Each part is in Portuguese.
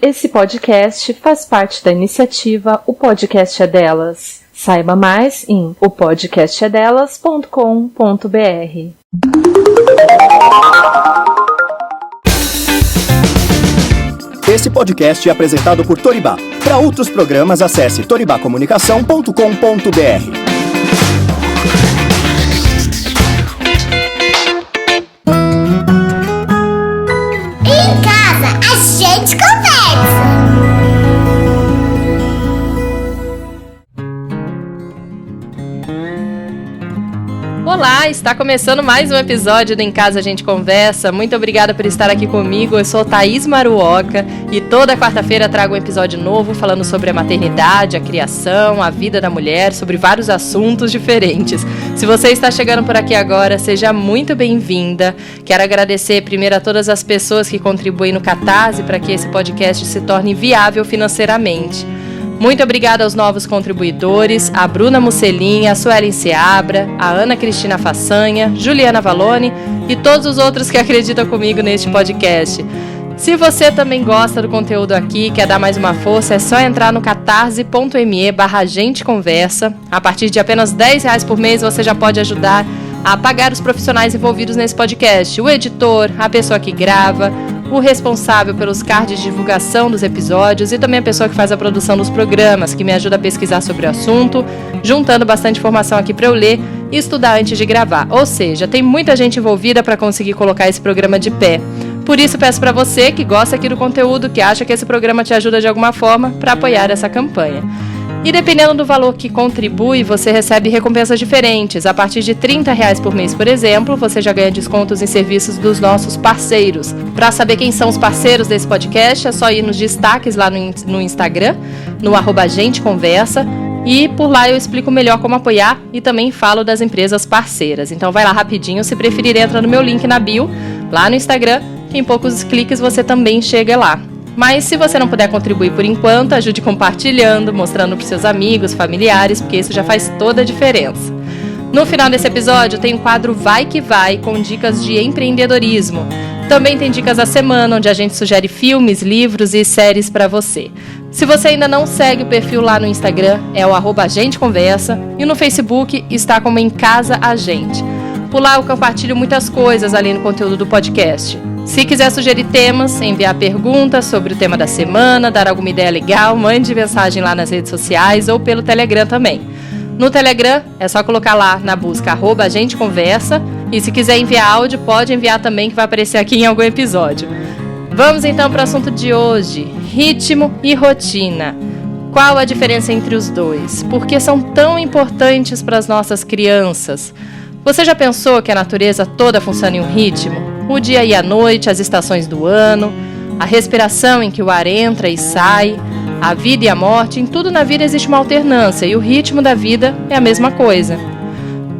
Esse podcast faz parte da iniciativa O Podcast é Delas. Saiba mais em opodcastedelas.com.br. Esse podcast é apresentado por Toribá. Para outros programas, acesse toribacomunicação.com.br. Olá, está começando mais um episódio do Em Casa a Gente Conversa. Muito obrigada por estar aqui comigo. Eu sou Thaís Maruoka e toda quarta-feira trago um episódio novo falando sobre a maternidade, a criação, a vida da mulher, sobre vários assuntos diferentes. Se você está chegando por aqui agora, seja muito bem-vinda. Quero agradecer primeiro a todas as pessoas que contribuem no Catarse para que esse podcast se torne viável financeiramente. Muito obrigada aos novos contribuidores, a Bruna Musselin, a Suelen Seabra, a Ana Cristina Façanha, Juliana Valone e todos os outros que acreditam comigo neste podcast. Se você também gosta do conteúdo aqui, quer dar mais uma força, é só entrar no catarse.me/agenteconversa. A partir de apenas R$10 por mês você já pode ajudar a pagar os profissionais envolvidos nesse podcast, o editor, a pessoa que grava, o responsável pelos cards de divulgação dos episódios e também a pessoa que faz a produção dos programas, que me ajuda a pesquisar sobre o assunto, juntando bastante informação aqui para eu ler e estudar antes de gravar. Ou seja, tem muita gente envolvida para conseguir colocar esse programa de pé. Por isso, peço para você que gosta aqui do conteúdo, que acha que esse programa te ajuda de alguma forma, para apoiar essa campanha. E dependendo do valor que contribui, você recebe recompensas diferentes. A partir de R$30 por mês, por exemplo, você já ganha descontos em serviços dos nossos parceiros. Para saber quem são os parceiros desse podcast, é só ir nos destaques lá no Instagram, no @agenteconversa. E por lá eu explico melhor como apoiar e também falo das empresas parceiras. Então vai lá rapidinho, se preferir entra no meu link na bio, lá no Instagram, que em poucos cliques você também chega lá. Mas se você não puder contribuir por enquanto, ajude compartilhando, mostrando para os seus amigos, familiares, porque isso já faz toda a diferença. No final desse episódio tem o quadro Vai Que Vai, com dicas de empreendedorismo. Também tem dicas da semana, onde a gente sugere filmes, livros e séries para você. Se você ainda não segue o perfil lá no Instagram, é o @agenteconversa, e no Facebook está como Em Casa a Gente. Por lá eu compartilho muitas coisas além do conteúdo do podcast. Se quiser sugerir temas, enviar perguntas sobre o tema da semana, dar alguma ideia legal, mande mensagem lá nas redes sociais ou pelo Telegram também. No Telegram é só colocar lá na busca @agenteconversa, e se quiser enviar áudio, pode enviar também, que vai aparecer aqui em algum episódio. Vamos então para o assunto de hoje: ritmo e rotina. Qual a diferença entre os dois? Por que são tão importantes para as nossas crianças? Você já pensou que a natureza toda funciona em um ritmo? O dia e a noite, as estações do ano, a respiração em que o ar entra e sai, a vida e a morte, em tudo na vida existe uma alternância e o ritmo da vida é a mesma coisa.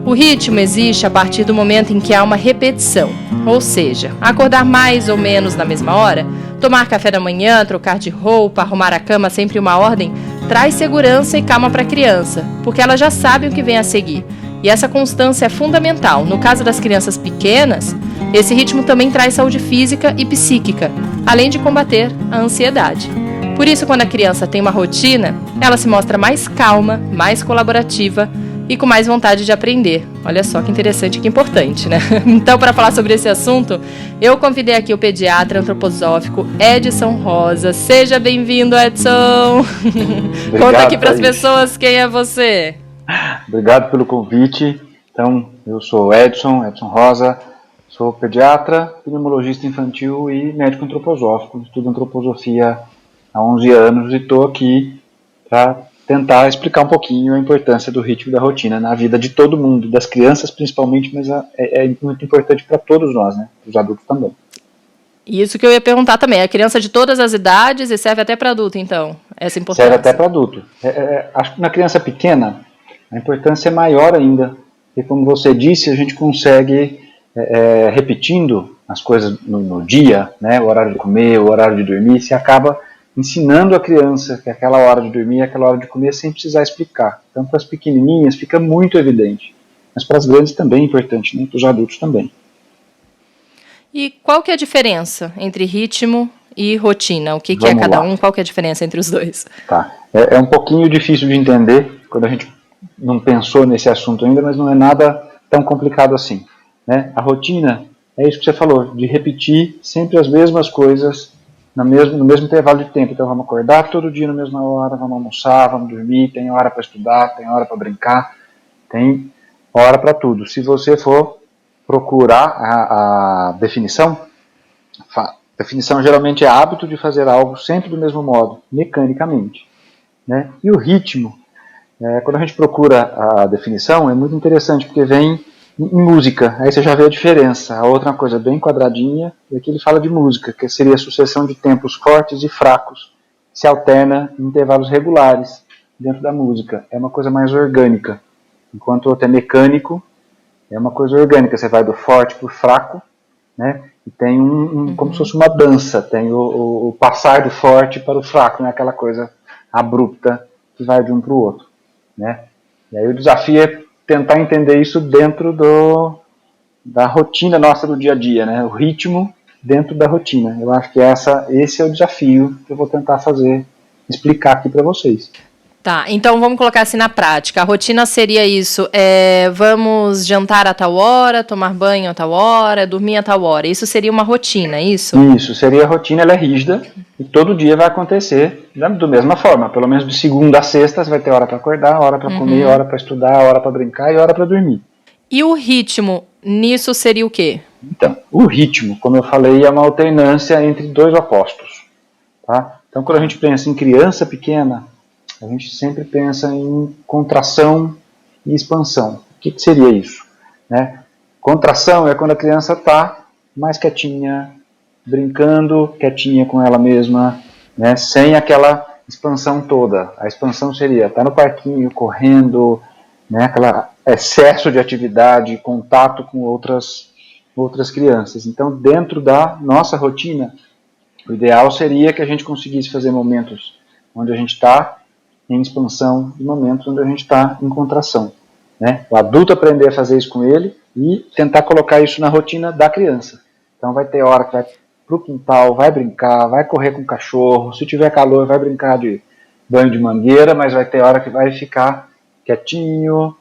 O ritmo existe a partir do momento em que há uma repetição, ou seja, acordar mais ou menos na mesma hora, tomar café da manhã, trocar de roupa, arrumar a cama sempre em uma ordem, traz segurança e calma para a criança, porque ela já sabe o que vem a seguir. E essa constância é fundamental. No caso das crianças pequenas, esse ritmo também traz saúde física e psíquica, além de combater a ansiedade. Por isso, quando a criança tem uma rotina, ela se mostra mais calma, mais colaborativa e com mais vontade de aprender. Olha só que interessante e que importante, né? Então, para falar sobre esse assunto, eu convidei aqui o pediatra antroposófico Edson Rosa. Seja bem-vindo, Edson! Obrigado, conta aqui para as Thaís. pessoas quem é você. Obrigado pelo convite. Então, eu sou Edson Rosa, sou pediatra, pneumologista infantil e médico antroposófico. Estudo antroposofia há 11 anos e estou aqui para tentar explicar um pouquinho a importância do ritmo e da rotina na vida de todo mundo, das crianças principalmente, mas é muito importante para todos nós, né? Os adultos também. Isso que eu ia perguntar também. É criança de todas as idades e serve até para adulto, então, essa importância? Serve até para adulto. Acho que na criança pequena a importância é maior ainda, porque como você disse, a gente consegue, repetindo as coisas no dia, né, o horário de comer, o horário de dormir, se acaba ensinando a criança que aquela hora de dormir, aquela hora de comer, sem precisar explicar. Então, para as pequenininhas fica muito evidente, mas para as grandes também é importante, né, para os adultos também. E qual que é a diferença entre ritmo e rotina? O que é Vamos cada lá. um? Qual que é a diferença entre os dois? Tá. É um pouquinho difícil de entender quando a gente não pensou nesse assunto ainda, mas não é nada tão complicado assim, né? A rotina é isso que você falou, de repetir sempre as mesmas coisas no mesmo intervalo de tempo. Então vamos acordar todo dia na mesma hora, vamos almoçar, vamos dormir, tem hora para estudar, tem hora para brincar, tem hora para tudo. Se você for procurar a definição, definição geralmente é hábito de fazer algo sempre do mesmo modo, mecanicamente, né? E o ritmo, quando a gente procura a definição, é muito interessante, porque vem em música, aí você já vê a diferença. A outra é uma coisa bem quadradinha, e aqui ele fala de música, que seria a sucessão de tempos fortes e fracos, se alterna em intervalos regulares dentro da música. É uma coisa mais orgânica, enquanto o outro é mecânico, é uma coisa orgânica. Você vai do forte para o fraco, né? E tem como se fosse uma dança, tem o passar do forte para o fraco, né? Aquela coisa abrupta que vai de um para o outro, né? E aí o desafio é tentar entender isso dentro da rotina nossa do dia a dia, né? O ritmo dentro da rotina. Eu acho que esse é o desafio que eu vou tentar explicar aqui para vocês. Tá, então vamos colocar assim na prática. A rotina seria isso, vamos jantar a tal hora, tomar banho a tal hora, dormir a tal hora. Isso seria uma rotina, é isso? Isso, seria a rotina, ela é rígida e todo dia vai acontecer da mesma forma. Pelo menos de segunda a sexta você vai ter hora para acordar, hora para comer, hora para estudar, hora para brincar e hora para dormir. E o ritmo nisso seria o quê? Então, o ritmo, como eu falei, é uma alternância entre dois opostos, tá? Então, quando a gente pensa em criança pequena, a gente sempre pensa em contração e expansão. O que seria isso, né? Contração é quando a criança está mais quietinha, brincando, quietinha com ela mesma, né? Sem aquela expansão toda. A expansão seria estar no parquinho, correndo, né? Aquele excesso de atividade, contato com outras crianças. Então, dentro da nossa rotina, o ideal seria que a gente conseguisse fazer momentos onde a gente está em expansão e momentos onde a gente está em contração, né? O adulto aprender a fazer isso com ele e tentar colocar isso na rotina da criança. Então vai ter hora que vai para o quintal, vai brincar, vai correr com o cachorro, se tiver calor vai brincar de banho de mangueira, mas vai ter hora que vai ficar quietinho,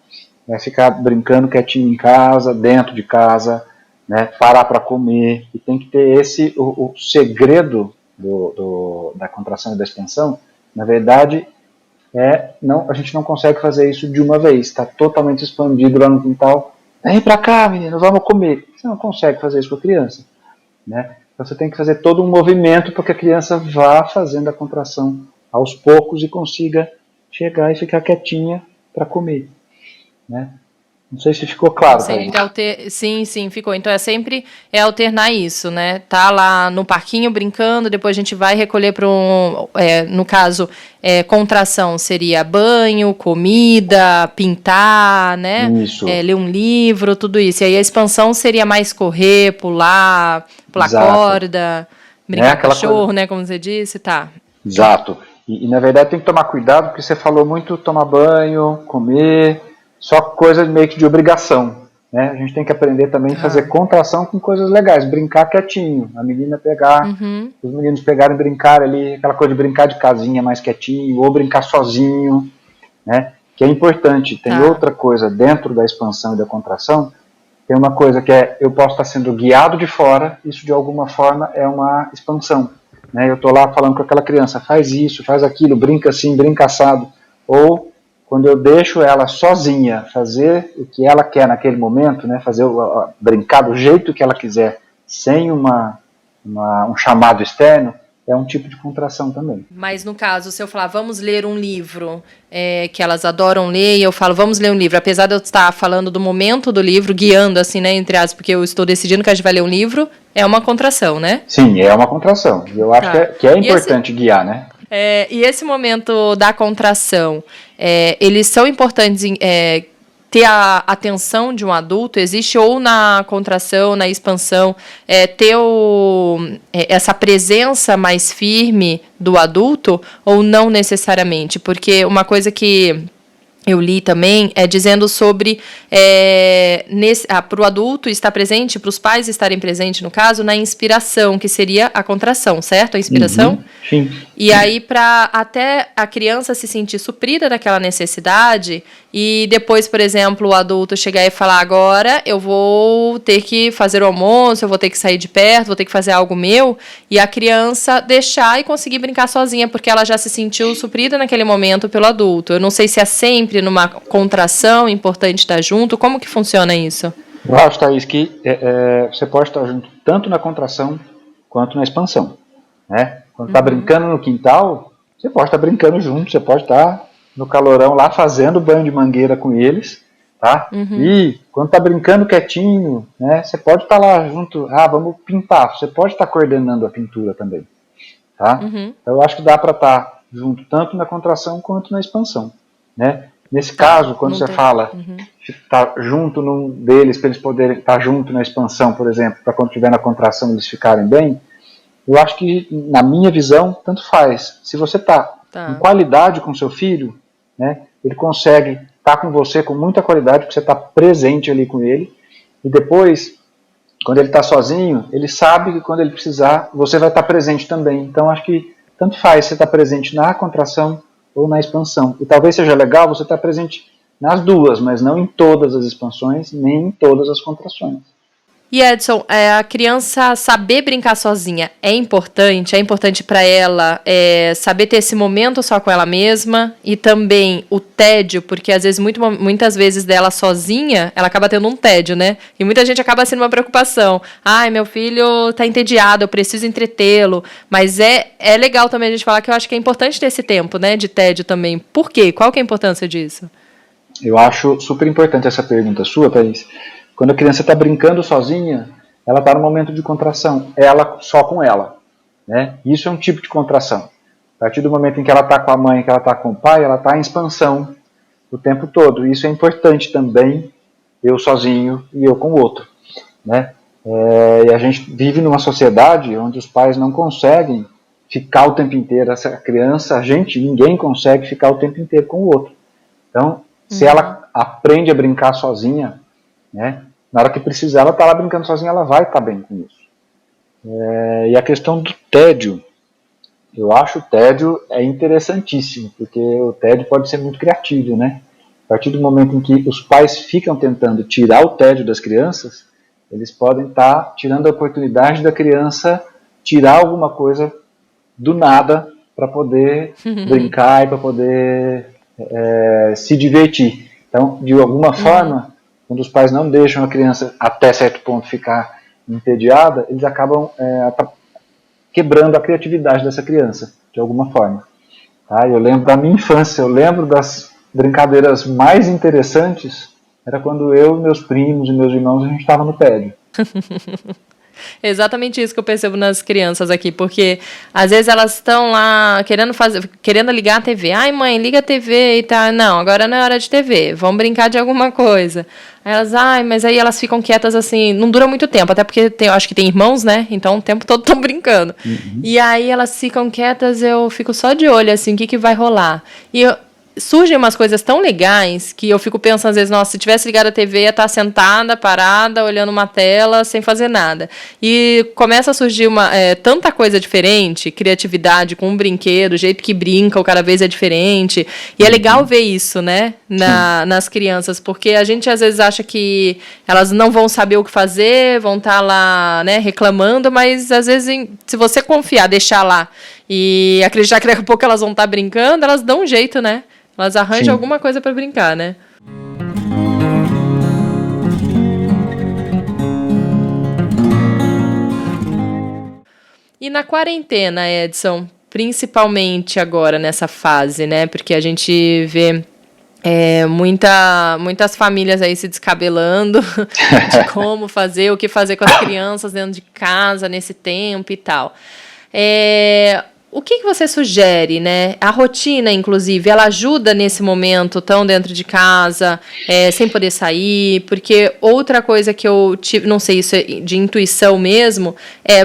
vai ficar brincando quietinho em casa, dentro de casa, né? Parar para comer. E tem que ter o segredo da contração e da expansão, na verdade, a gente não consegue fazer isso de uma vez, está totalmente expandido lá no quintal. Vem pra cá, menino, vamos comer. Você não consegue fazer isso com a criança, né? Então você tem que fazer todo um movimento para que a criança vá fazendo a contração aos poucos e consiga chegar e ficar quietinha para comer, né? Não sei se ficou claro. Sim, ficou. Então sempre alternar isso, né? Tá lá no parquinho brincando, depois a gente vai recolher para no caso, contração seria banho, comida, pintar, né? Isso. Ler um livro, tudo isso. E aí a expansão seria mais correr, pular corda, brincar com cachorro, coisa, né? Como você disse, tá. Exato. E na verdade tem que tomar cuidado, porque você falou muito tomar banho, comer, só coisa meio que de obrigação, né? A gente tem que aprender também a fazer contração com coisas legais, brincar quietinho, a menina pegar, os meninos pegarem e brincar ali, aquela coisa de brincar de casinha mais quietinho, ou brincar sozinho, né? Que é importante. Tem outra coisa dentro da expansão e da contração, tem uma coisa que eu posso estar sendo guiado de fora, isso de alguma forma é uma expansão, né? Eu estou lá falando com aquela criança, faz isso, faz aquilo, brinca assim, brinca assado, ou quando eu deixo ela sozinha fazer o que ela quer naquele momento, né, brincar do jeito que ela quiser, sem um chamado externo, é um tipo de contração também. Mas no caso, se eu falar, vamos ler um livro, que elas adoram ler, e eu falo, vamos ler um livro, apesar de eu estar falando do momento do livro, guiando assim, né, entre aspas, porque eu estou decidindo que a gente vai ler um livro, é uma contração, né? Sim, é uma contração. Eu acho que é importante guiar, né? E esse momento da contração, eles são importantes em ter a atenção de um adulto? Existe ou na contração, na expansão, ter essa presença mais firme do adulto ou não necessariamente? Porque uma coisa que eu li também, dizendo sobre para o adulto estar presente, para os pais estarem presentes, no caso, na inspiração, que seria a contração, certo? A inspiração? Sim. E aí, para até a criança se sentir suprida daquela necessidade, e depois, por exemplo, o adulto chegar e falar, agora eu vou ter que fazer o almoço, eu vou ter que sair de perto, vou ter que fazer algo meu, e a criança deixar e conseguir brincar sozinha, porque ela já se sentiu suprida naquele momento pelo adulto. Eu não sei se é sempre numa contração importante estar junto, como que funciona isso? Eu acho, Thaís, que você pode estar junto tanto na contração quanto na expansão, né? Quando está brincando no quintal, você pode estar brincando junto, você pode estar no calorão lá fazendo banho de mangueira com eles, tá? E quando está brincando quietinho, né, você pode estar lá junto, vamos pintar, você pode estar coordenando a pintura também, tá? Então eu acho que dá para estar junto tanto na contração quanto na expansão, né? Nesse caso, quando você fala estar junto num deles, para eles poderem estar junto na expansão, por exemplo, para quando estiver na contração eles ficarem bem, eu acho que, na minha visão, tanto faz. Se você está em qualidade com seu filho, né, ele consegue estar com você com muita qualidade, porque você está presente ali com ele, e depois, quando ele está sozinho, ele sabe que quando ele precisar, você vai estar presente também. Então, acho que tanto faz você estar presente na contração ou na expansão. E talvez seja legal você estar presente nas duas, mas não em todas as expansões, nem em todas as contrações. E Edson, a criança saber brincar sozinha é importante para ela saber ter esse momento só com ela mesma, e também o tédio, porque às vezes, muitas vezes dela sozinha, ela acaba tendo um tédio, né? E muita gente acaba sendo uma preocupação. Meu filho tá entediado, eu preciso entretê-lo. Mas é legal também a gente falar que eu acho que é importante ter esse tempo, né, de tédio também. Por quê? Qual que é a importância disso? Eu acho super importante essa pergunta sua, Thaís. Quando a criança está brincando sozinha, ela está no momento de contração, ela só com ela, né? Isso é um tipo de contração. A partir do momento em que ela está com a mãe, que ela está com o pai, ela está em expansão o tempo todo. Isso é importante também, eu sozinho e eu com o outro, né? E a gente vive numa sociedade onde os pais não conseguem ficar o tempo inteiro. Essa criança, ninguém consegue ficar o tempo inteiro com o outro. Então, se ela aprende a brincar sozinha, né, na hora que precisar, ela está lá brincando sozinha, ela vai estar bem com isso. E a questão do tédio, eu acho o tédio interessantíssimo, porque o tédio pode ser muito criativo, né? A partir do momento em que os pais ficam tentando tirar o tédio das crianças, eles podem estar tirando a oportunidade da criança tirar alguma coisa do nada para poder brincar e para poder se divertir. Então, de alguma forma, quando os pais não deixam a criança até certo ponto ficar entediada, eles acabam quebrando a criatividade dessa criança, de alguma forma. Tá? Eu lembro da minha infância, eu lembro das brincadeiras mais interessantes, era quando eu, meus primos e meus irmãos, a gente estava no tédio. Exatamente isso que eu percebo nas crianças aqui, porque às vezes elas estão lá querendo ligar a TV. Ai, mãe, liga a TV e tá. Não, agora não é hora de TV, vamos brincar de alguma coisa. Aí elas, mas aí elas ficam quietas assim, não dura muito tempo, até porque eu acho que tem irmãos, né? Então o tempo todo estão brincando. E aí elas ficam quietas, eu fico só de olho, assim, o que vai rolar. E surgem umas coisas tão legais que eu fico pensando às vezes, nossa, se tivesse ligado a TV ia estar sentada, parada, olhando uma tela, sem fazer nada. E começa a surgir tanta coisa diferente, criatividade com um brinquedo, o jeito que brinca, cada vez é diferente. E é legal ver isso, né, nas crianças, porque a gente às vezes acha que elas não vão saber o que fazer, vão estar lá, né, reclamando, mas às vezes, se você confiar, deixar lá e acreditar que daqui a pouco elas vão estar brincando, elas dão um jeito, né? Elas arranjam alguma coisa para brincar, né? E na quarentena, Edson, principalmente agora nessa fase, né? Porque a gente vê muitas famílias aí se descabelando de como fazer, o que fazer com as crianças dentro de casa nesse tempo e tal. o que você sugere, né? A rotina, inclusive, ela ajuda nesse momento tão dentro de casa, sem poder sair, porque outra coisa que eu tive, não sei, isso é de intuição mesmo,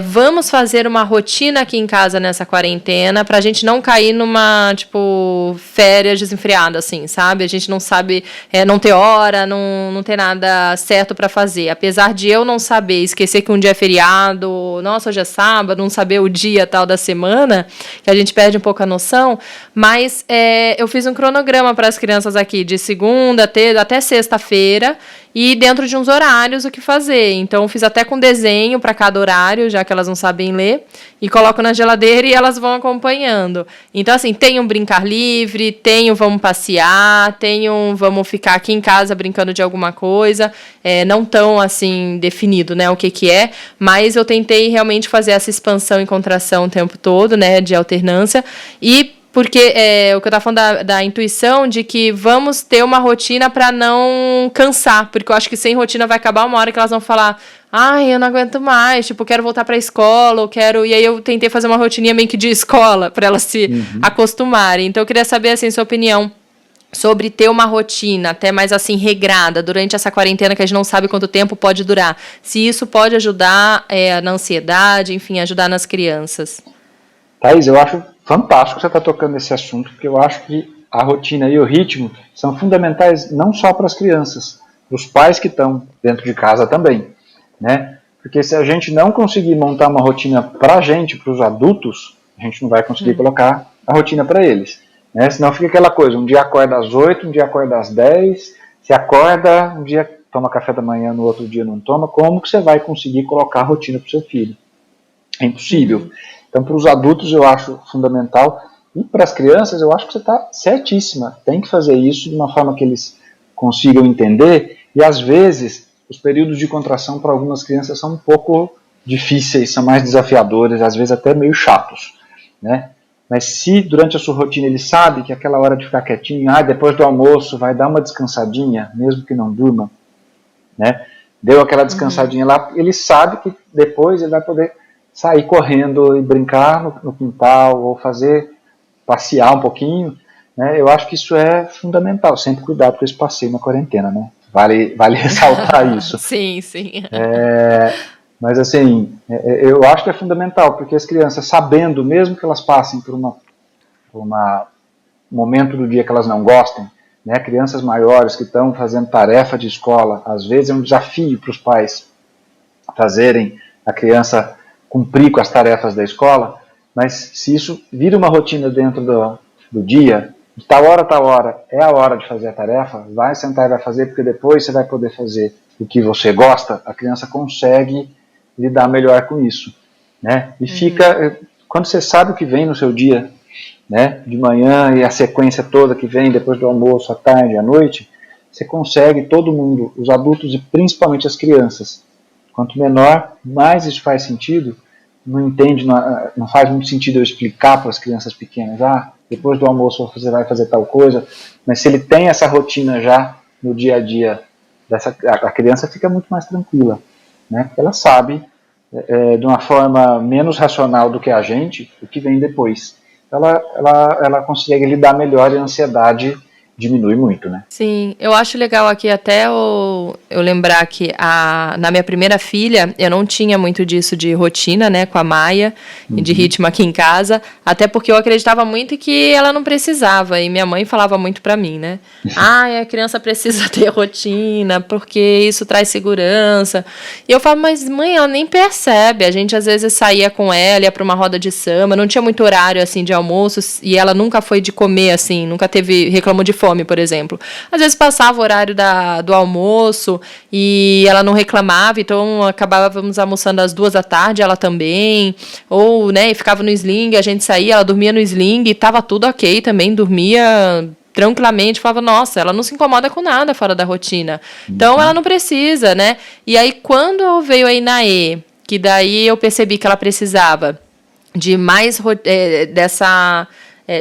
vamos fazer uma rotina aqui em casa nessa quarentena pra gente não cair numa, tipo, férias desenfreadas, assim, sabe? A gente não sabe, não ter hora, não ter nada certo pra fazer. Apesar de eu não saber, esquecer que um dia é feriado, nossa, hoje é sábado, não saber o dia tal da semana, que a gente perde um pouco a noção, mas eu fiz um cronograma para as crianças aqui, de segunda até sexta-feira, e dentro de uns horários o que fazer. Então, fiz até com desenho para cada horário, já que elas não sabem ler, e coloco na geladeira e elas vão acompanhando. Então, assim, tem um brincar livre, tem um vamos passear, tem um vamos ficar aqui em casa brincando de alguma coisa, não tão, assim, definido, né, o que é, mas eu tentei realmente fazer essa expansão e contração o tempo todo, né, de alternância, e porque o que eu estava falando da intuição de que vamos ter uma rotina para não cansar, porque eu acho que sem rotina vai acabar uma hora que elas vão falar, ai, eu não aguento mais, tipo, quero voltar para a escola, e aí eu tentei fazer uma rotininha meio que de escola, para elas se acostumarem. Então eu queria saber, assim, sua opinião sobre ter uma rotina até mais, assim, regrada durante essa quarentena que a gente não sabe quanto tempo pode durar. Se isso pode ajudar na ansiedade, enfim, ajudar nas crianças. Thaís, eu acho fantástico você estar tocando nesse assunto, porque eu acho que a rotina e o ritmo são fundamentais não só para as crianças, para os pais que estão dentro de casa também, né? Porque se a gente não conseguir montar uma rotina para a gente, para os adultos, a gente não vai conseguir colocar a rotina para eles, né? Senão fica aquela coisa, um dia acorda às 8, um dia acorda às 10, se acorda, um dia toma café da manhã, no outro dia não toma, como que você vai conseguir colocar a rotina para o seu filho? É impossível. Então, para os adultos eu acho fundamental, e para as crianças eu acho que você está certíssima. Tem que fazer isso de uma forma que eles consigam entender, e às vezes os períodos de contração para algumas crianças são um pouco difíceis, são mais desafiadores, às vezes até meio chatos, né? Mas se durante a sua rotina ele sabe que aquela hora de ficar quietinho, depois do almoço vai dar uma descansadinha, mesmo que não durma, né? Deu aquela descansadinha lá, ele sabe que depois ele vai poder sair correndo e brincar no quintal, ou passear um pouquinho, né? Eu acho que isso é fundamental, sempre cuidado com esse passeio na quarentena, né? Vale ressaltar isso. Sim, sim. Mas assim, eu acho que é fundamental, porque as crianças, sabendo, mesmo que elas passem por um momento do dia que elas não gostem, né? Crianças maiores que estão fazendo tarefa de escola, às vezes é um desafio para os pais fazerem a criança cumprir com as tarefas da escola, mas se isso vira uma rotina dentro do dia, de tal hora é a hora de fazer a tarefa, vai sentar e vai fazer, porque depois você vai poder fazer o que você gosta, a criança consegue lidar melhor com isso, né? E fica, quando você sabe o que vem no seu dia, né, de manhã e a sequência toda que vem depois do almoço, à tarde, à noite, você consegue, todo mundo, os adultos e principalmente as crianças, quanto menor, mais isso faz sentido. Não faz muito sentido eu explicar para as crianças pequenas, depois do almoço você vai fazer tal coisa, mas se ele tem essa rotina já no dia a dia, a criança fica muito mais tranquila, né? Porque ela sabe, de uma forma menos racional do que a gente, o que vem depois. Ela consegue lidar melhor e a ansiedade diminui muito, né? Sim, eu acho legal aqui até eu lembrar que na minha primeira filha, eu não tinha muito disso de rotina, né, com a Maia, e de ritmo aqui em casa, até porque eu acreditava muito que ela não precisava, e minha mãe falava muito pra mim, né, a criança precisa ter rotina, porque isso traz segurança, e eu falo, mas mãe, ela nem percebe, a gente às vezes saía com ela, ia pra uma roda de samba, não tinha muito horário, assim, de almoço, e ela nunca foi de comer, assim, nunca reclamou de fome, por exemplo. Às vezes passava o horário do almoço e ela não reclamava, então acabávamos almoçando às 2 da tarde, ela também, ou, né, e ficava no sling, a gente saía, ela dormia no sling e tava tudo ok também, dormia tranquilamente, falava, nossa, ela não se incomoda com nada fora da rotina, então ela não precisa, né, e aí quando veio a Inaê, que daí eu percebi que ela precisava de mais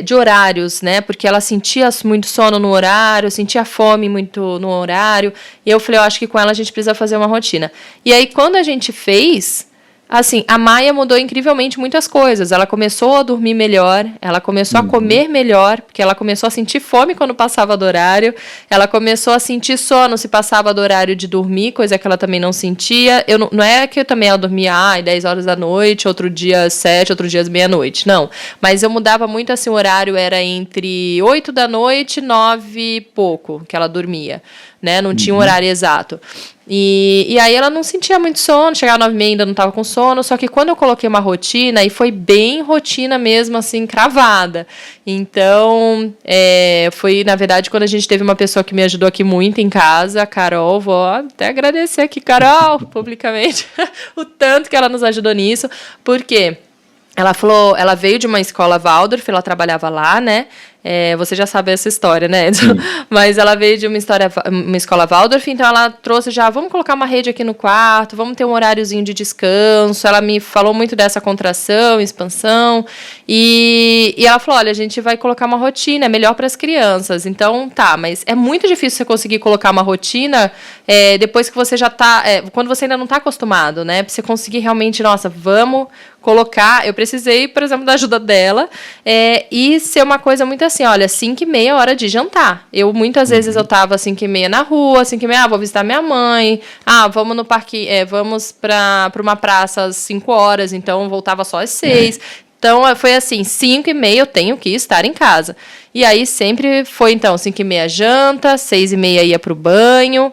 de horários, né? Porque ela sentia muito sono no horário, sentia fome muito no horário. E eu falei, eu acho que com ela a gente precisa fazer uma rotina. E aí, quando a gente fez, Assim, a Maia mudou incrivelmente muitas coisas. Ela começou a dormir melhor, ela começou a comer melhor, porque ela começou a sentir fome quando passava do horário, ela começou a sentir sono se passava do horário de dormir, coisa que ela também não sentia. Não é que eu também ela dormia 10 horas da noite, outro dia 7, outro dia meia-noite, não. Mas eu mudava muito assim, o horário era entre 8 da noite e 9 e pouco que ela dormia, né? Não tinha um horário exato. E aí ela não sentia muito sono, chegava às 9h30 ainda não estava com sono, só que quando eu coloquei uma rotina, e foi bem rotina mesmo, assim, cravada. Então, foi, na verdade, quando a gente teve uma pessoa que me ajudou aqui muito em casa, a Carol, vou até agradecer aqui, Carol, publicamente, o tanto que ela nos ajudou nisso, porque ela falou, ela veio de uma escola Waldorf, ela trabalhava lá, né? Você já sabe essa história, né, Edson? Mas ela veio de uma escola Waldorf, então ela trouxe já, vamos colocar uma rede aqui no quarto, vamos ter um horáriozinho de descanso. Ela me falou muito dessa contração, expansão, e ela falou, olha, a gente vai colocar uma rotina, é melhor para as crianças. Então, tá, mas é muito difícil você conseguir colocar uma rotina depois que você já tá, quando você ainda não está acostumado, né? Para você conseguir realmente, nossa, vamos colocar. Eu precisei, por exemplo, da ajuda dela, e ser uma coisa muito assim, olha, 5h30 hora de jantar. Muitas vezes eu tava 5h30 na rua, 5h30, vou visitar minha mãe, vamos no parque, vamos para uma praça às 5 horas, então voltava só às 6. Então, foi assim, 5h30 eu tenho que estar em casa. E aí sempre foi, então, 5h30 janta, 6h30 ia pro banho,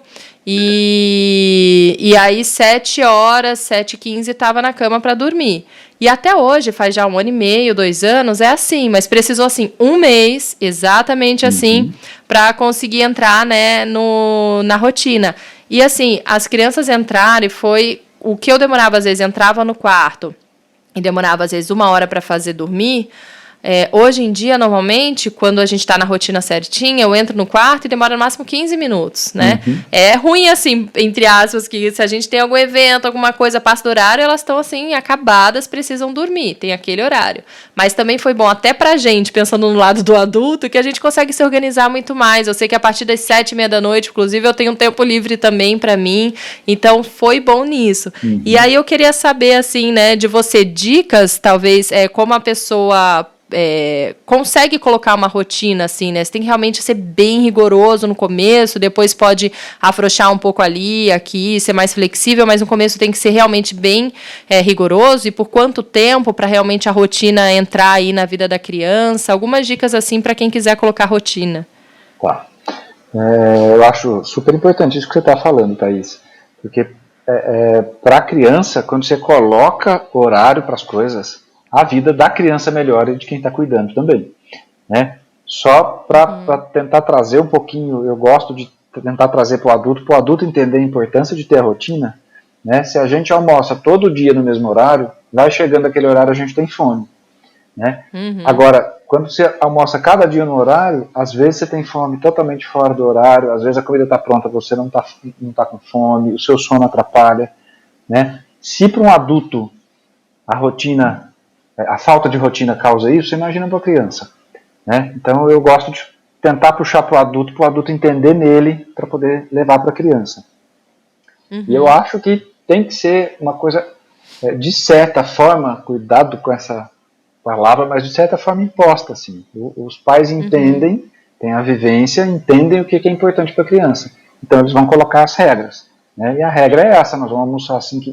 e aí 7 horas, 7h15 estava na cama para dormir. E até hoje, faz já 1 ano e meio, 2 anos, é assim, mas precisou, assim, 1 mês, exatamente assim, para conseguir entrar, né, na rotina. E, assim, as crianças entrarem, foi o que eu demorava, às vezes, entrava no quarto e demorava, às vezes, 1 hora para fazer dormir. Hoje em dia, normalmente, quando a gente está na rotina certinha, eu entro no quarto e demora no máximo 15 minutos, né? É ruim, assim, entre aspas, que se a gente tem algum evento, alguma coisa, passa do horário, elas estão, assim, acabadas, precisam dormir, tem aquele horário. Mas também foi bom até pra gente, pensando no lado do adulto, que a gente consegue se organizar muito mais. Eu sei que a partir das 7h30 da noite, inclusive, eu tenho um tempo livre também pra mim, então foi bom nisso. E aí eu queria saber, assim, né, de você, dicas, talvez, como a pessoa consegue colocar uma rotina, assim, né? Você tem que realmente ser bem rigoroso no começo, depois pode afrouxar um pouco ali, aqui, ser mais flexível, mas no começo tem que ser realmente bem rigoroso. E por quanto tempo para realmente a rotina entrar aí na vida da criança? Algumas dicas, assim, para quem quiser colocar rotina. Tá. Eu acho super importante isso que você está falando, Thaís, porque para a criança, quando você coloca horário para as coisas, a vida da criança melhora e de quem está cuidando também, né? Só para tentar trazer um pouquinho, eu gosto de tentar trazer para o adulto entender a importância de ter a rotina, né? Se a gente almoça todo dia no mesmo horário, vai chegando aquele horário a gente tem fome, né? Agora, quando você almoça cada dia no horário, às vezes você tem fome totalmente fora do horário, às vezes a comida está pronta, você não tá com fome, o seu sono atrapalha, né? Se para um adulto a falta de rotina causa isso, você imagina para a criança, né? Então eu gosto de tentar puxar para o adulto entender nele, para poder levar para a criança. E eu acho que tem que ser uma coisa, de certa forma, cuidado com essa palavra, mas de certa forma imposta, assim. Os pais entendem, têm a vivência, entendem o que é importante para a criança. Então eles vão colocar as regras, né? E a regra é essa, nós vamos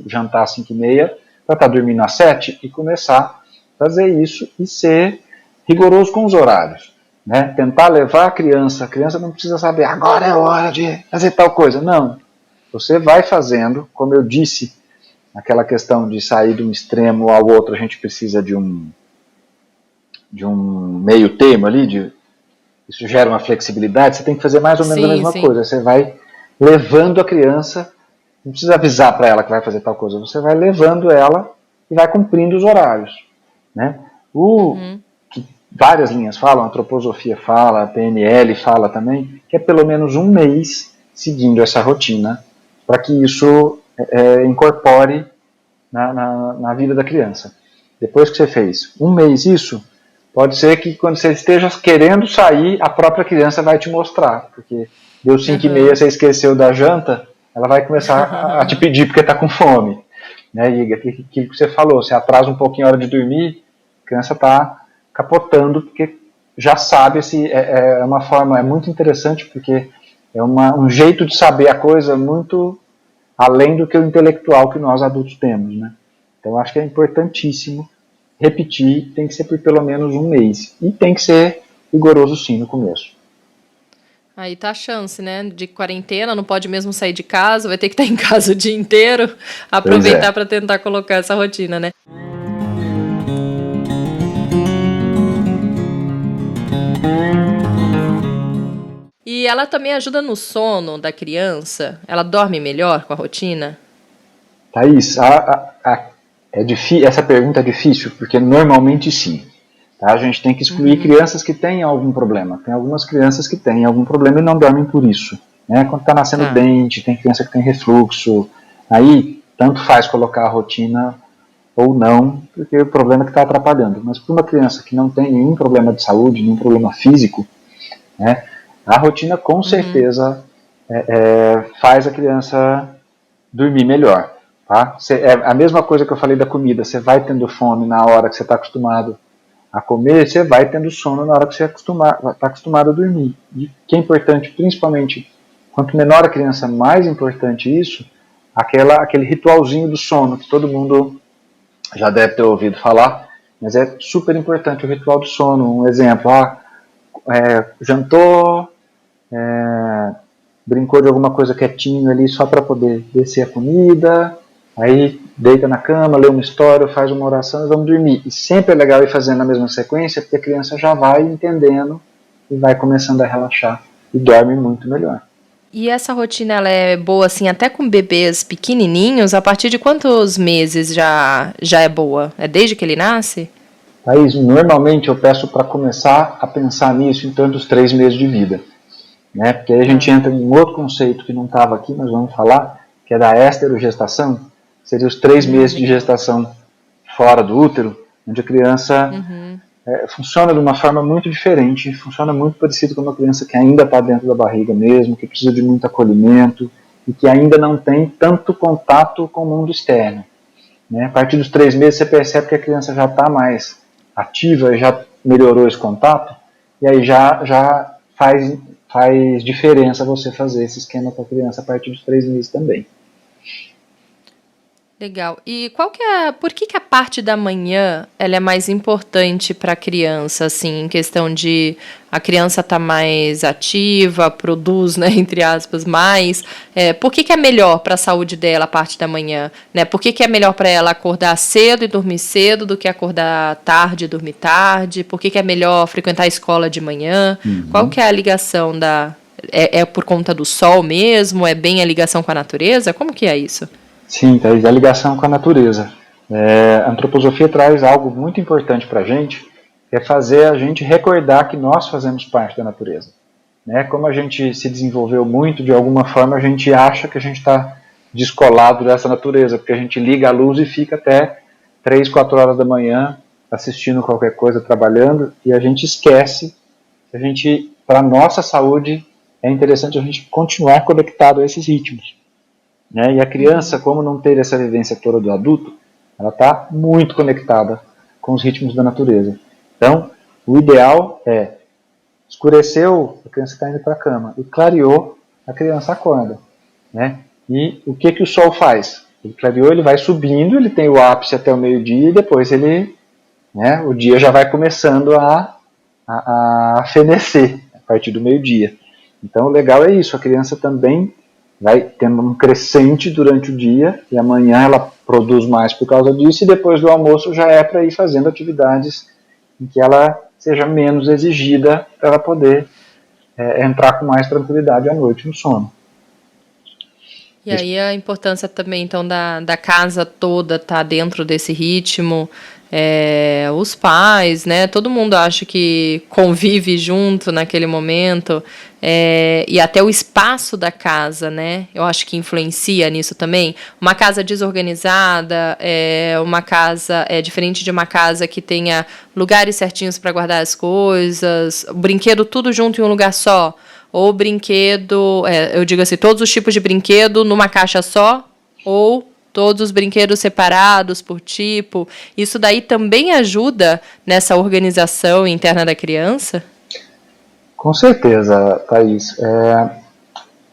jantar às 5h30, para estar dormindo às 7 e começar a fazer isso e ser rigoroso com os horários, né? Tentar levar a criança não precisa saber, agora é hora de fazer tal coisa, não. Você vai fazendo, como eu disse, aquela questão de sair de um extremo ao outro, a gente precisa de um meio termo ali, isso gera uma flexibilidade, você tem que fazer mais ou menos a mesma coisa, você vai levando a criança, não precisa avisar para ela que vai fazer tal coisa, você vai levando ela e vai cumprindo os horários, né? Que várias linhas falam, a antroposofia fala, a PNL fala também, que é pelo menos 1 mês seguindo essa rotina, para que isso incorpore na vida da criança. Depois que você fez 1 mês isso, pode ser que quando você esteja querendo sair, a própria criança vai te mostrar, porque deu 5h30, você esqueceu da janta, ela vai começar a te pedir porque está com fome, né? E aquilo que você falou, você atrasa um pouquinho a hora de dormir, a criança está capotando, porque já sabe, é uma forma, é muito interessante, porque é um jeito de saber a coisa muito além do que o intelectual que nós adultos temos, né? Então acho que é importantíssimo repetir, tem que ser por pelo menos um mês, e tem que ser rigoroso sim no começo. Aí tá a chance, né? De quarentena, não pode mesmo sair de casa, vai ter que estar em casa o dia inteiro, aproveitar para tentar colocar essa rotina, né? E ela também ajuda no sono da criança? Ela dorme melhor com a rotina? Thaís, essa pergunta é difícil, porque normalmente sim. Tá? A gente tem que excluir crianças que têm algum problema. Tem algumas crianças que têm algum problema e não dormem por isso. Né? Quando está nascendo dente, tem criança que tem refluxo. Aí, tanto faz colocar a rotina ou não, porque o problema é que está atrapalhando. Mas para uma criança que não tem nenhum problema de saúde, nenhum problema físico, né, a rotina com certeza faz a criança dormir melhor. Tá? É a mesma coisa que eu falei da comida. Você vai tendo fome na hora que você está acostumado a comer, você vai tendo sono na hora que você está acostumado a dormir. E que é importante, principalmente, quanto menor a criança, mais importante isso, aquele ritualzinho do sono, que todo mundo já deve ter ouvido falar, mas é super importante o ritual do sono. Um exemplo, jantou, brincou de alguma coisa quietinho ali só para poder descer a comida, aí deita na cama, lê uma história, faz uma oração e vamos dormir. E sempre é legal ir fazendo na mesma sequência, porque a criança já vai entendendo e vai começando a relaxar e dorme muito melhor. E essa rotina ela é boa assim até com bebês pequenininhos? A partir de quantos meses já é boa? É desde que ele nasce? Thaís, normalmente eu peço para começar a pensar nisso em tantos 3 meses de vida. Né? Porque aí a gente entra em outro conceito que não estava aqui, mas vamos falar, que é da esterogestação. Seria os 3 meses de gestação fora do útero, onde a criança funciona de uma forma muito diferente, funciona muito parecido com uma criança que ainda está dentro da barriga mesmo, que precisa de muito acolhimento e que ainda não tem tanto contato com o mundo externo. Né? A partir dos 3 meses você percebe que a criança já está mais ativa, já melhorou esse contato, e aí já faz diferença você fazer esse esquema com a criança a partir dos 3 meses também. Legal. E por que a parte da manhã ela é mais importante para a criança, assim, em questão de a criança estar mais ativa, produz, né, entre aspas, mais? Por que é melhor para a saúde dela a parte da manhã? Né? Por que é melhor para ela acordar cedo e dormir cedo do que acordar tarde e dormir tarde? Por que é melhor frequentar a escola de manhã? Qual que é a ligação É por conta do sol mesmo? É bem a ligação com a natureza? Como que é isso? Sim, Thaís, a ligação com a natureza. A antroposofia traz algo muito importante para a gente, que é fazer a gente recordar que nós fazemos parte da natureza. Né? Como a gente se desenvolveu muito, de alguma forma a gente acha que a gente está descolado dessa natureza, porque a gente liga a luz e fica até 3, 4 horas da manhã assistindo qualquer coisa, trabalhando, e a gente esquece que para a nossa saúde, é interessante a gente continuar conectado a esses ritmos. Né? E a criança, como não teve essa vivência toda do adulto, ela está muito conectada com os ritmos da natureza. Então, o ideal é escureceu, a criança está indo para a cama, e clareou, a criança acorda. Né? E o que o sol faz? Ele clareou, ele vai subindo, ele tem o ápice até o meio-dia, e depois o dia já vai começando a fenecer a partir do meio-dia. Então, o legal é isso, a criança também vai tendo um crescente durante o dia, e amanhã ela produz mais por causa disso, e depois do almoço já é para ir fazendo atividades em que ela seja menos exigida, para ela poder entrar com mais tranquilidade à noite no sono. E aí a importância também, então, da casa toda estar dentro desse ritmo, os pais, né? Todo mundo acha que convive junto naquele momento, e até o espaço da casa, né? Eu acho que influencia nisso também. Uma casa desorganizada, uma casa diferente de uma casa que tenha lugares certinhos para guardar as coisas, o brinquedo tudo junto em um lugar só. Ou brinquedo, eu digo assim, todos os tipos de brinquedo numa caixa só, ou todos os brinquedos separados por tipo, isso daí também ajuda nessa organização interna da criança? Com certeza, Thaís.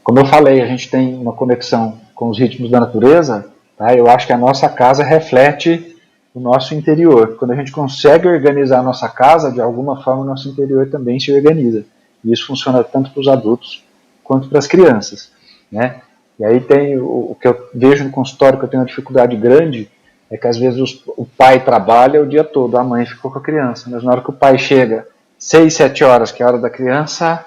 Como eu falei, a gente tem uma conexão com os ritmos da natureza, tá? Eu acho que a nossa casa reflete o nosso interior. Quando a gente consegue organizar a nossa casa, de alguma forma o nosso interior também se organiza. E isso funciona tanto para os adultos quanto para as crianças, né? E aí tem o que eu vejo no consultório, que eu tenho uma dificuldade grande, é que às vezes o pai trabalha o dia todo, a mãe ficou com a criança, mas na hora que o pai chega 6, 7 horas, que é a hora da criança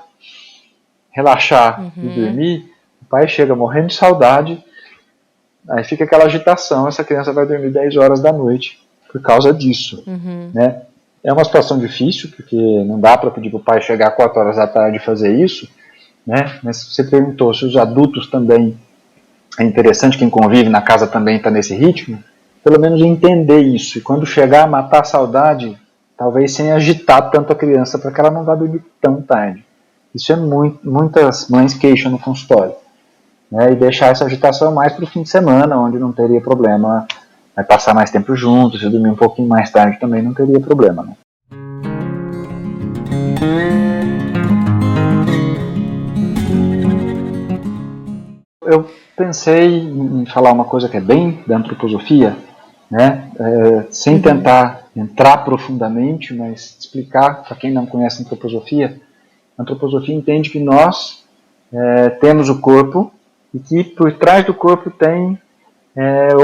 relaxar e dormir, o pai chega morrendo de saudade, aí fica aquela agitação, essa criança vai dormir 10 horas da noite por causa disso, né? É uma situação difícil, porque não dá para pedir para o pai chegar 4 horas da tarde e fazer isso, né? Mas você perguntou se os adultos também, é interessante, quem convive na casa também está nesse ritmo, pelo menos entender isso, e quando chegar a matar a saudade, talvez sem agitar tanto a criança, para que ela não vá dormir tão tarde. Isso é muitas mães queixam no consultório, né? E deixar essa agitação mais para o fim de semana, onde não teria problema, vai passar mais tempo juntos, se dormir um pouquinho mais tarde também não teria problema, né? Eu pensei em falar uma coisa que é bem da antroposofia, né? Sem tentar entrar profundamente, mas explicar para quem não conhece a antroposofia entende que nós temos o corpo e que por trás do corpo tem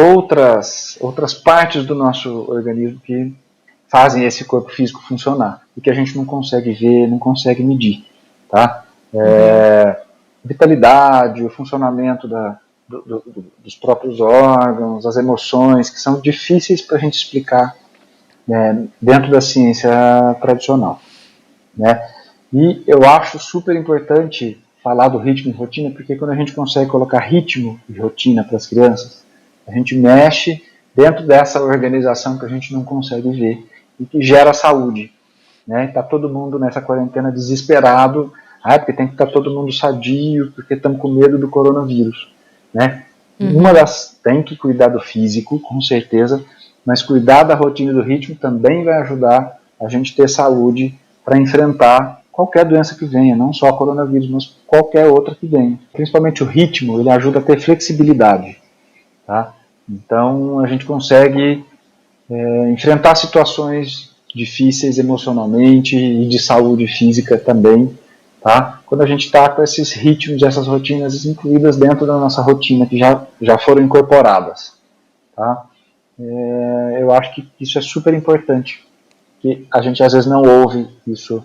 outras partes do nosso organismo que fazem esse corpo físico funcionar e que a gente não consegue ver, não consegue medir, tá? Vitalidade, o funcionamento dos próprios órgãos, as emoções, que são difíceis para a gente explicar dentro da ciência tradicional, né? E eu acho super importante falar do ritmo e rotina, porque quando a gente consegue colocar ritmo e rotina para as crianças, a gente mexe dentro dessa organização que a gente não consegue ver e que gera saúde, né? Está todo mundo nessa quarentena desesperado, porque tem que estar todo mundo sadio, porque estamos com medo do coronavírus, né? Tem que cuidar do físico, com certeza, mas cuidar da rotina e do ritmo também vai ajudar a gente ter saúde para enfrentar qualquer doença que venha, não só a coronavírus, mas qualquer outra que venha. Principalmente o ritmo, ele ajuda a ter flexibilidade, tá? Então a gente consegue enfrentar situações difíceis emocionalmente e de saúde física também, tá? Quando a gente está com esses ritmos, essas rotinas incluídas dentro da nossa rotina, que já foram incorporadas, tá? Eu acho que isso é super importante, que a gente às vezes não ouve isso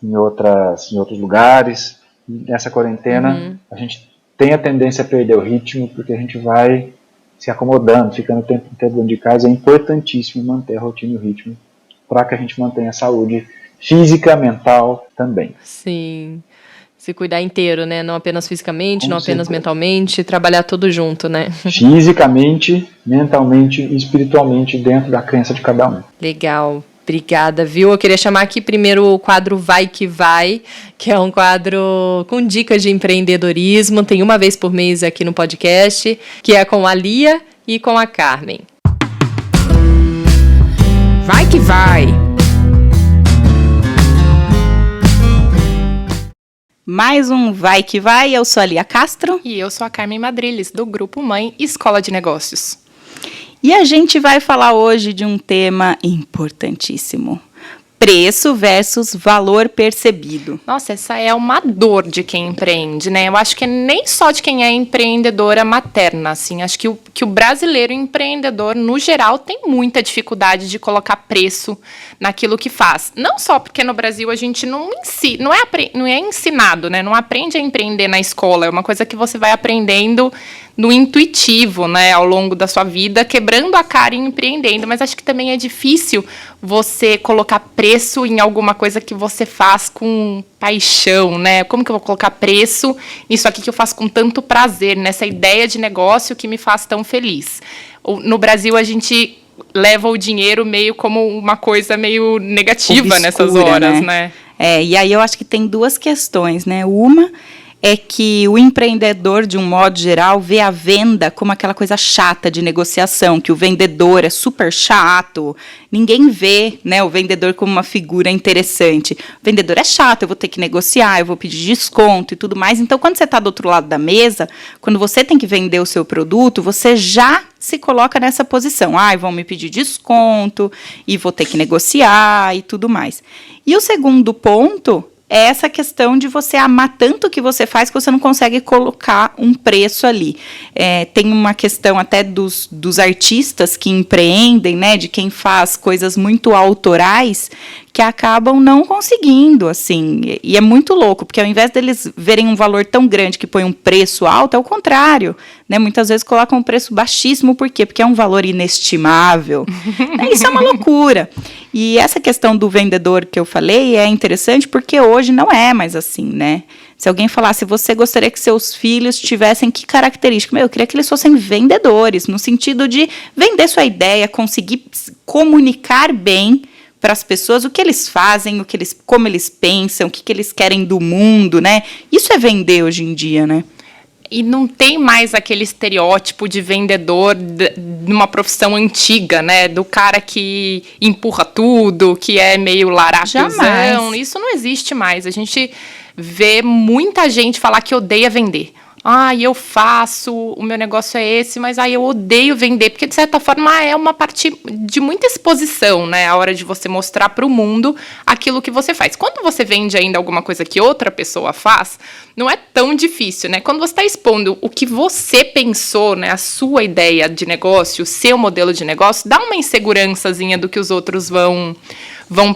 em outros lugares. E nessa quarentena a gente tem a tendência a perder o ritmo, porque a gente vai se acomodando, ficando o tempo inteiro dentro de casa. É importantíssimo manter a rotina e o ritmo para que a gente mantenha a saúde física, mental também. Sim, se cuidar inteiro, né? Não apenas fisicamente, não apenas mentalmente, trabalhar tudo junto, né? Fisicamente, mentalmente e espiritualmente dentro da crença de cada um. Legal. Obrigada, viu? Eu queria chamar aqui primeiro o quadro Vai Que Vai, que é um quadro com dicas de empreendedorismo. Tem uma vez por mês aqui no podcast, que é com a Lia e com a Carmen. Vai que vai! Mais um Vai Que Vai, eu sou a Lia Castro. E eu sou a Carmen Madriles, do Grupo Mãe Escola de Negócios. E a gente vai falar hoje de um tema importantíssimo: preço versus valor percebido. Nossa, essa é uma dor de quem empreende, né? Eu acho que nem só de quem é empreendedora materna, assim. Acho que o brasileiro empreendedor, no geral, tem muita dificuldade de colocar preço naquilo que faz. Não só porque no Brasil a gente não é ensinado, né? Não aprende a empreender na escola. É uma coisa que você vai aprendendo no intuitivo, né, ao longo da sua vida, quebrando a cara e empreendendo. Mas acho que também é difícil você colocar preço em alguma coisa que você faz com paixão, né? Como que eu vou colocar preço nisso aqui que eu faço com tanto prazer, nessa ideia de negócio que me faz tão feliz? No Brasil, a gente leva o dinheiro meio como uma coisa meio negativa obscura, nessas horas, né? E aí eu acho que tem duas questões, né? Uma é que o empreendedor, de um modo geral, vê a venda como aquela coisa chata de negociação, que o vendedor é super chato, ninguém vê, né, o vendedor como uma figura interessante. O vendedor é chato, eu vou ter que negociar, eu vou pedir desconto e tudo mais. Então, quando você está do outro lado da mesa, quando você tem que vender o seu produto, você já se coloca nessa posição. Vão me pedir desconto e vou ter que negociar e tudo mais. E o segundo ponto é essa questão de você amar tanto o que você faz que você não consegue colocar um preço ali. Tem uma questão até dos artistas que empreendem, né, de quem faz coisas muito autorais, que acabam não conseguindo, assim, e é muito louco, porque ao invés deles verem um valor tão grande que põe um preço alto, é o contrário, né, muitas vezes colocam um preço baixíssimo, por quê? Porque é um valor inestimável, isso é uma loucura, e essa questão do vendedor que eu falei é interessante porque hoje não é mais assim, né, se alguém falasse, você gostaria que seus filhos tivessem que característica? Eu queria que eles fossem vendedores, no sentido de vender sua ideia, conseguir comunicar bem para as pessoas o que eles fazem, como eles pensam, o que eles querem do mundo, né? Isso é vender hoje em dia, né? E não tem mais aquele estereótipo de vendedor numa profissão antiga, né? Do cara que empurra tudo, que é meio larápiozão. Isso não existe mais. A gente vê muita gente falar que odeia vender. Eu faço, o meu negócio é esse, mas eu odeio vender, porque de certa forma é uma parte de muita exposição, né? A hora de você mostrar para o mundo aquilo que você faz. Quando você vende ainda alguma coisa que outra pessoa faz, não é tão difícil, né? Quando você está expondo o que você pensou, né? A sua ideia de negócio, o seu modelo de negócio, dá uma insegurançazinha do que os outros vão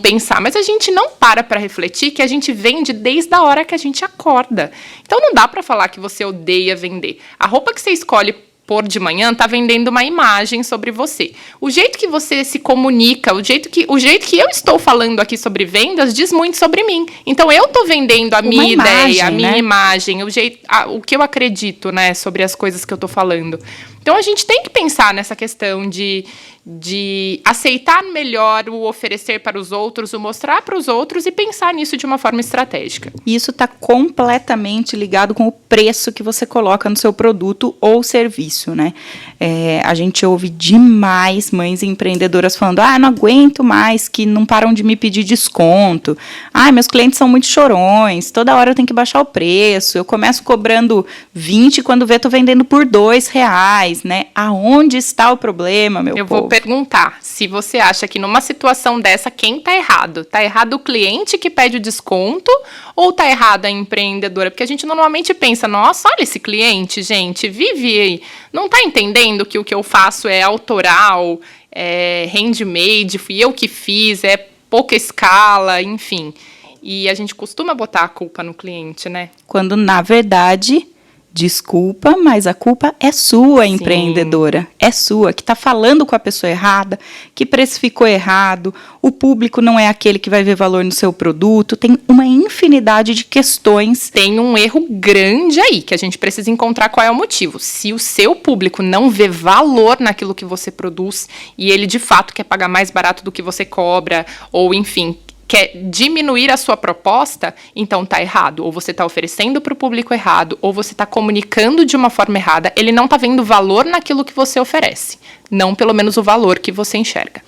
pensar, mas a gente não para refletir que a gente vende desde a hora que a gente acorda. Então não dá para falar que você odeia vender. A roupa que você escolhe pôr de manhã está vendendo uma imagem sobre você. O jeito que você se comunica, o jeito que eu estou falando aqui sobre vendas diz muito sobre mim. Então eu estou vendendo a minha ideia, a minha imagem, o que eu acredito, né, sobre as coisas que eu estou falando. Então a gente tem que pensar nessa questão de aceitar melhor o oferecer para os outros, o mostrar para os outros e pensar nisso de uma forma estratégica. Isso está completamente ligado com o preço que você coloca no seu produto ou serviço, né? A gente ouve demais mães empreendedoras falando, não aguento mais, que não param de me pedir desconto. Meus clientes são muito chorões, toda hora eu tenho que baixar o preço, eu começo cobrando 20, quando vê, tô vendendo por R$2, né? Aonde está o problema, meu povo? Eu vou perguntar, se você acha que numa situação dessa, quem tá errado? Tá errado o cliente que pede o desconto ou tá errado a empreendedora? Porque a gente normalmente pensa, nossa, olha esse cliente, gente, vive aí. Não tá entendendo que o que eu faço é autoral, é handmade, fui eu que fiz, é pouca escala, enfim. E a gente costuma botar a culpa no cliente, né? Quando, na verdade, desculpa, mas a culpa é sua, Sim. Empreendedora. É sua, que está falando com a pessoa errada, que precificou errado, o público não é aquele que vai ver valor no seu produto, tem uma infinidade de questões. Tem um erro grande aí, que a gente precisa encontrar qual é o motivo. Se o seu público não vê valor naquilo que você produz, e ele de fato quer pagar mais barato do que você cobra, ou enfim, quer diminuir a sua proposta, então tá errado. Ou você tá oferecendo para o público errado, ou você tá comunicando de uma forma errada. Ele não tá vendo valor naquilo que você oferece. Não pelo menos o valor que você enxerga.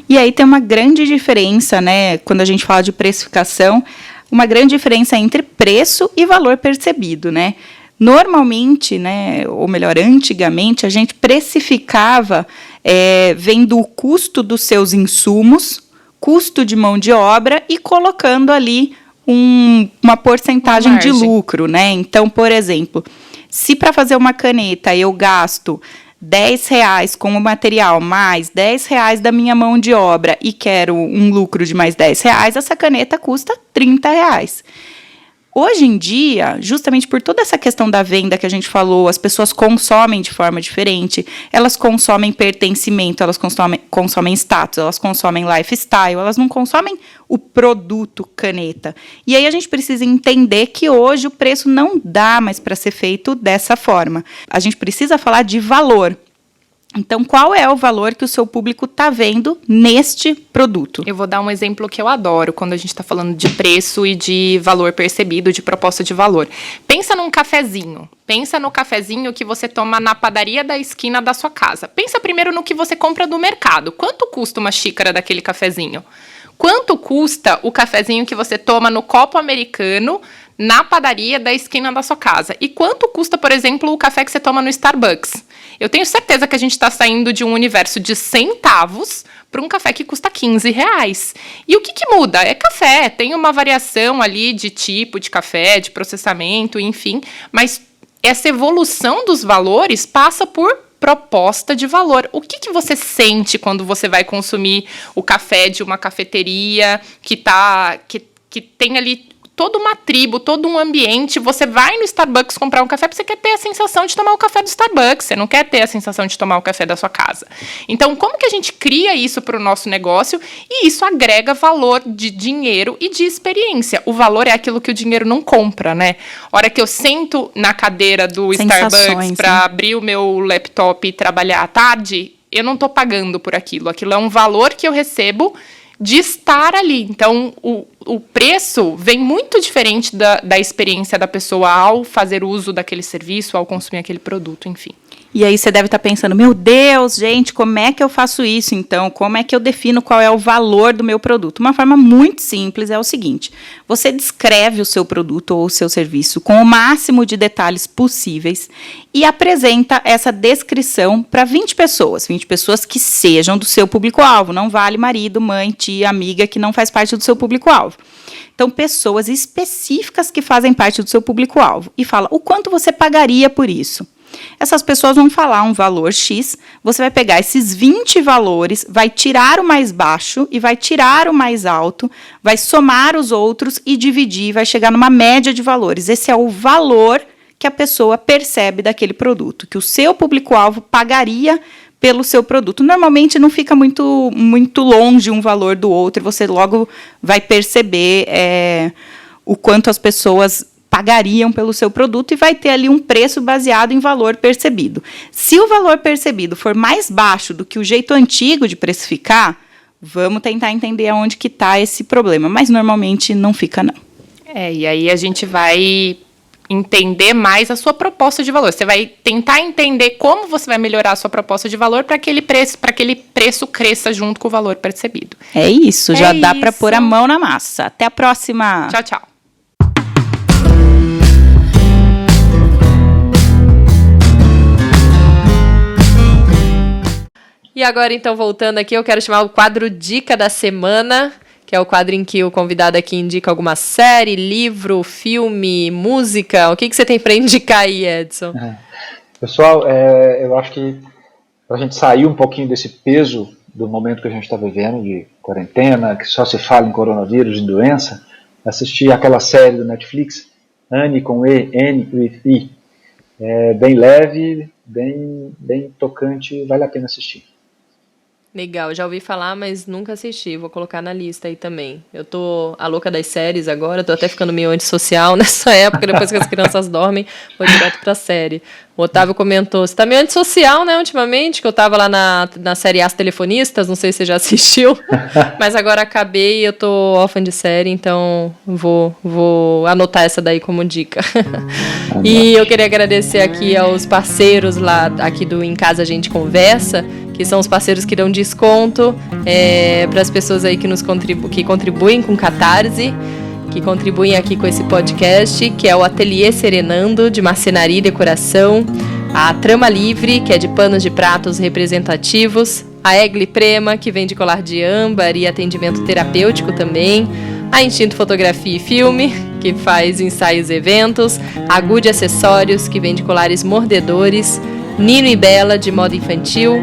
E aí tem uma grande diferença, né? Quando a gente fala de precificação, uma grande diferença entre preço e valor percebido, né? Normalmente, né, ou melhor, antigamente, a gente precificava vendo o custo dos seus insumos, custo de mão de obra e colocando ali uma porcentagem de lucro, né? Então, por exemplo, se para fazer uma caneta eu gasto R$10 com o material mais R$10 da minha mão de obra e quero um lucro de mais R$10, essa caneta custa R$30. Hoje em dia, justamente por toda essa questão da venda que a gente falou, as pessoas consomem de forma diferente, elas consomem pertencimento, elas consomem status, elas consomem lifestyle, elas não consomem o produto caneta. E aí a gente precisa entender que hoje o preço não dá mais para ser feito dessa forma. A gente precisa falar de valor. Então, qual é o valor que o seu público está vendo neste produto? Eu vou dar um exemplo que eu adoro quando a gente está falando de preço e de valor percebido, de proposta de valor. Pensa num cafezinho. Pensa no cafezinho que você toma na padaria da esquina da sua casa. Pensa primeiro no que você compra do mercado. Quanto custa uma xícara daquele cafezinho? Quanto custa o cafezinho que você toma no copo americano na padaria da esquina da sua casa? E quanto custa, por exemplo, o café que você toma no Starbucks? Eu tenho certeza que a gente está saindo de um universo de centavos para um café que custa R$15. E o que muda? É café, tem uma variação ali de tipo de café, de processamento, enfim, mas essa evolução dos valores passa por proposta de valor. O que você sente quando você vai consumir o café de uma cafeteria que tem ali toda uma tribo, todo um ambiente? Você vai no Starbucks comprar um café porque você quer ter a sensação de tomar o café do Starbucks, você não quer ter a sensação de tomar o café da sua casa. Então, como que a gente cria isso para o nosso negócio? E isso agrega valor de dinheiro e de experiência. O valor é aquilo que o dinheiro não compra, né? A hora que eu sento na cadeira do Starbucks para abrir o meu laptop e trabalhar à tarde, eu não estou pagando por aquilo. Aquilo é um valor que eu recebo de estar ali. Então, o preço vem muito diferente da experiência da pessoa ao fazer uso daquele serviço, ao consumir aquele produto, enfim. E aí você deve estar pensando, meu Deus, gente, como é que eu faço isso, então? Como é que eu defino qual é o valor do meu produto? Uma forma muito simples é o seguinte: você descreve o seu produto ou o seu serviço com o máximo de detalhes possíveis e apresenta essa descrição para 20 pessoas que sejam do seu público-alvo. Não vale marido, mãe, tia, amiga que não faz parte do seu público-alvo. Então, pessoas específicas que fazem parte do seu público-alvo. E fala o quanto você pagaria por isso. Essas pessoas vão falar um valor X, você vai pegar esses 20 valores, vai tirar o mais baixo e vai tirar o mais alto, vai somar os outros e dividir, vai chegar numa média de valores. Esse é o valor que a pessoa percebe daquele produto, que o seu público-alvo pagaria pelo seu produto. Normalmente não fica muito longe um valor do outro, e você logo vai perceber o quanto as pessoas pagariam pelo seu produto e vai ter ali um preço baseado em valor percebido. Se o valor percebido for mais baixo do que o jeito antigo de precificar, vamos tentar entender aonde que está esse problema, mas normalmente não fica, não. E aí a gente vai entender mais a sua proposta de valor. Você vai tentar entender como você vai melhorar a sua proposta de valor para que aquele preço cresça junto com o valor percebido. É isso, já dá para pôr a mão na massa. Até a próxima. Tchau, tchau. E agora, então, voltando aqui, eu quero chamar o quadro Dica da Semana, que é o quadro em que o convidado aqui indica alguma série, livro, filme, música. O que você tem para indicar aí, Edson? Pessoal, eu acho que para a gente sair um pouquinho desse peso do momento que a gente está vivendo, de quarentena, que só se fala em coronavírus e doença, assistir aquela série do Netflix, Anne com E, N with E. É bem leve, bem tocante, vale a pena assistir. Legal, já ouvi falar, mas nunca assisti. Vou colocar na lista aí também. Eu tô a louca das séries agora, tô até ficando meio antissocial nessa época, depois que as crianças dormem, vou direto pra série. O Otávio comentou, você tá meio antissocial, né, ultimamente, que eu tava lá na série As Telefonistas, não sei se você já assistiu, mas agora acabei e eu tô órfã de série, então vou anotar essa daí como dica. E eu queria agradecer aqui aos parceiros lá aqui do Em Casa a Gente Conversa, que são os parceiros que dão desconto para as pessoas aí que contribuem com Catarse, que contribuem aqui com esse podcast, que é o Ateliê Serenando, de marcenaria e decoração, a Trama Livre, que é de panos de pratos representativos, a Egli Prema, que vende colar de âmbar e atendimento terapêutico também, a Instinto Fotografia e Filme, que faz ensaios e eventos, a Good Acessórios, que vende colares mordedores, Nino e Bela, de moda infantil,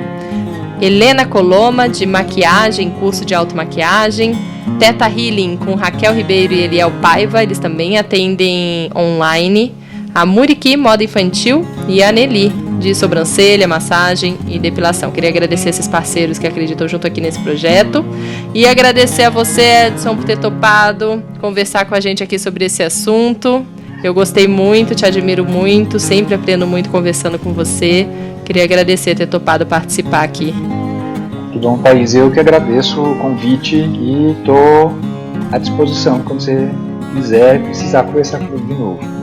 Helena Coloma, de maquiagem, curso de automaquiagem, Teta Healing, com Raquel Ribeiro e Eliel Paiva, eles também atendem online, a Muriqui, moda infantil, e a Nelly, de sobrancelha, massagem e depilação. Queria agradecer esses parceiros que acreditam junto aqui nesse projeto e agradecer a você, Edson, por ter topado conversar com a gente aqui sobre esse assunto. Eu gostei muito, te admiro muito, sempre aprendo muito conversando com você. Queria agradecer ter topado participar aqui. Que bom, Thaís. Eu que agradeço o convite e estou à disposição quando você quiser precisar conversar comigo de novo.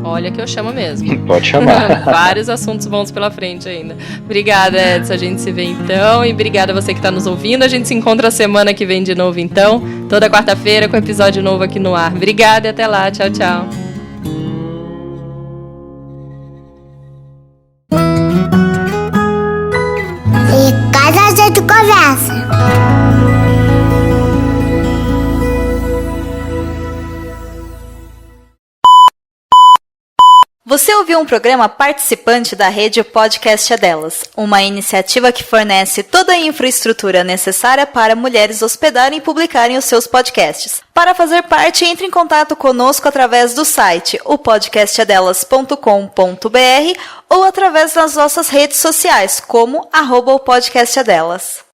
Olha que eu chamo mesmo. Pode chamar. Vários assuntos bons pela frente ainda. Obrigada, Edson. A gente se vê então. E obrigada a você que está nos ouvindo. A gente se encontra semana que vem de novo então. Toda quarta-feira com episódio novo aqui no ar. Obrigada e até lá. Tchau, tchau. E cada a gente conversa. Você ouviu um programa participante da rede Podcast é Delas, uma iniciativa que fornece toda a infraestrutura necessária para mulheres hospedarem e publicarem os seus podcasts. Para fazer parte, entre em contato conosco através do site opodcastadelas.com.br ou através das nossas redes sociais, como @opodcastadelas.